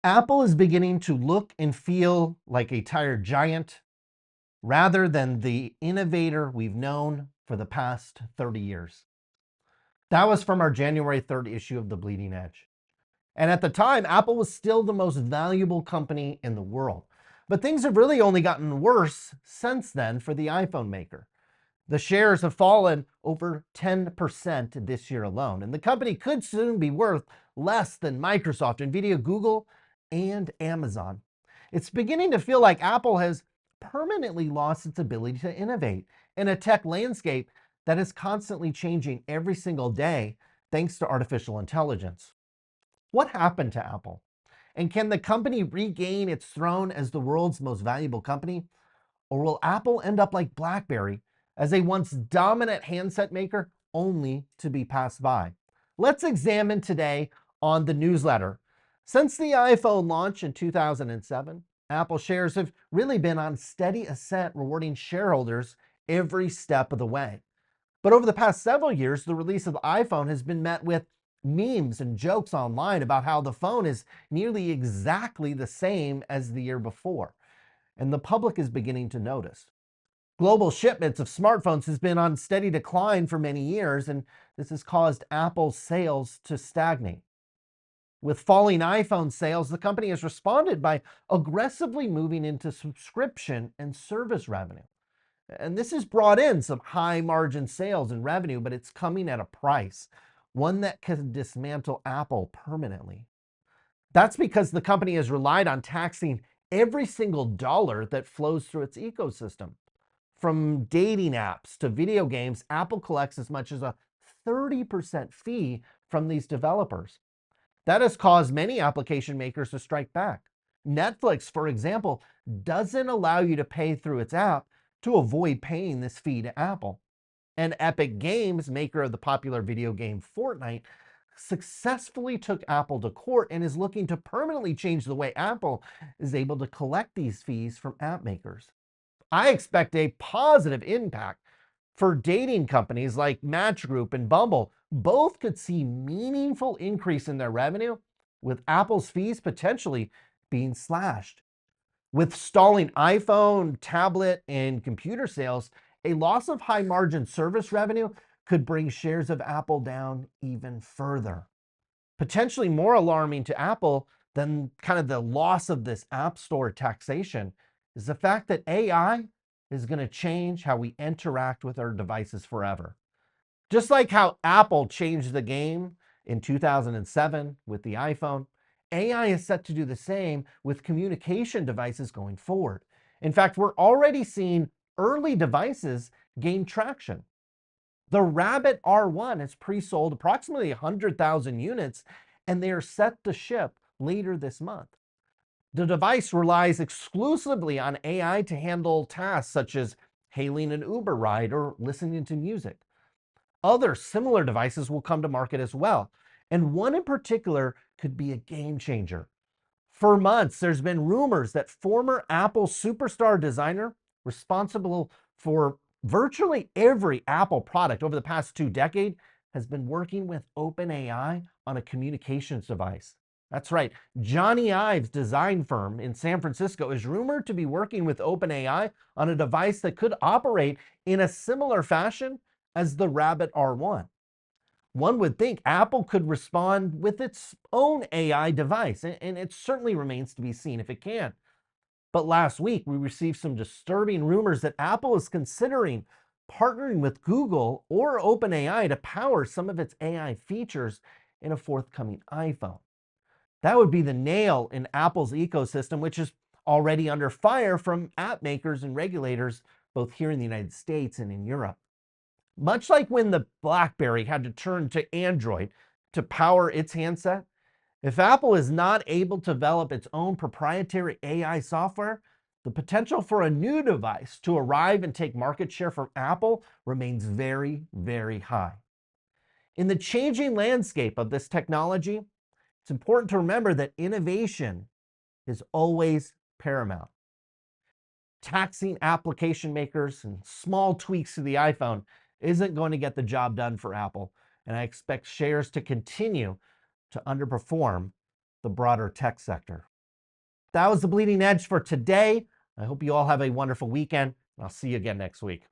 Apple is beginning to look and feel like a tired giant rather than the innovator we've known for the past 30 years. That was from our January 3rd issue of The Bleeding Edge. And at the time, Apple was still the most valuable company in the world. But things have really only gotten worse since then for the iPhone maker. The shares have fallen over 10% this year alone, and the company could soon be worth less than Microsoft, Nvidia, Google, and Amazon. It's beginning to feel like Apple has permanently lost its ability to innovate in a tech landscape that is constantly changing every single day thanks to artificial intelligence. What happened to Apple? And can the company regain its throne as the world's most valuable company? Or will Apple end up like BlackBerry as a once dominant handset maker only to be passed by? Let's examine today on the newsletter. Since the iPhone launch in 2007, Apple shares have really been on steady ascent, rewarding shareholders every step of the way. But over the past several years, the release of the iPhone has been met with memes and jokes online about how the phone is nearly exactly the same as the year before. And the public is beginning to notice. Global shipments of smartphones has been on steady decline for many years, and this has caused Apple's sales to stagnate. With falling iPhone sales, the company has responded by aggressively moving into subscription and service revenue. And this has brought in some high margin sales and revenue, but it's coming at a price, one that can dismantle Apple permanently. That's because the company has relied on taxing every single dollar that flows through its ecosystem. From dating apps to video games, Apple collects as much as a 30% fee from these developers. That has caused many application makers to strike back. Netflix, for example, doesn't allow you to pay through its app to avoid paying this fee to Apple. And Epic Games, maker of the popular video game Fortnite, successfully took Apple to court and is looking to permanently change the way Apple is able to collect these fees from app makers. I expect a positive impact for dating companies like Match Group and Bumble. Both could see meaningful increase in their revenue, with Apple's fees potentially being slashed. With stalling iPhone, tablet, and computer sales, a loss of high margin service revenue could bring shares of Apple down even further. Potentially more alarming to Apple than kind of the loss of this App Store taxation is the fact that AI is going to change how we interact with our devices forever. Just like how Apple changed the game in 2007 with the iPhone, AI is set to do the same with communication devices going forward. In fact, we're already seeing early devices gain traction. The Rabbit R1 has pre-sold approximately 100,000 units, and they are set to ship later this month. The device relies exclusively on AI to handle tasks such as hailing an Uber ride or listening to music. Other similar devices will come to market as well, and one in particular could be a game changer. For months, there's been rumors that former Apple superstar designer, responsible for virtually every Apple product over the past 2 decades, has been working with OpenAI on a communications device. That's right. Johnny Ive's design firm in San Francisco is rumored to be working with OpenAI on a device that could operate in a similar fashion as the Rabbit R1. One would think Apple could respond with its own AI device, and it certainly remains to be seen if it can. But last week, we received some disturbing rumors that Apple is considering partnering with Google or OpenAI to power some of its AI features in a forthcoming iPhone. That would be the nail in Apple's ecosystem, which is already under fire from app makers and regulators, both here in the United States and in Europe. Much like when the BlackBerry had to turn to Android to power its handset, if Apple is not able to develop its own proprietary AI software, the potential for a new device to arrive and take market share from Apple remains very, very high. In the changing landscape of this technology, it's important to remember that innovation is always paramount. Taxing application makers and small tweaks to the iPhone isn't going to get the job done for Apple, and I expect shares to continue to underperform the broader tech sector. That was the Bleeding Edge for today. I hope you all have a wonderful weekend. I'll see you again next week.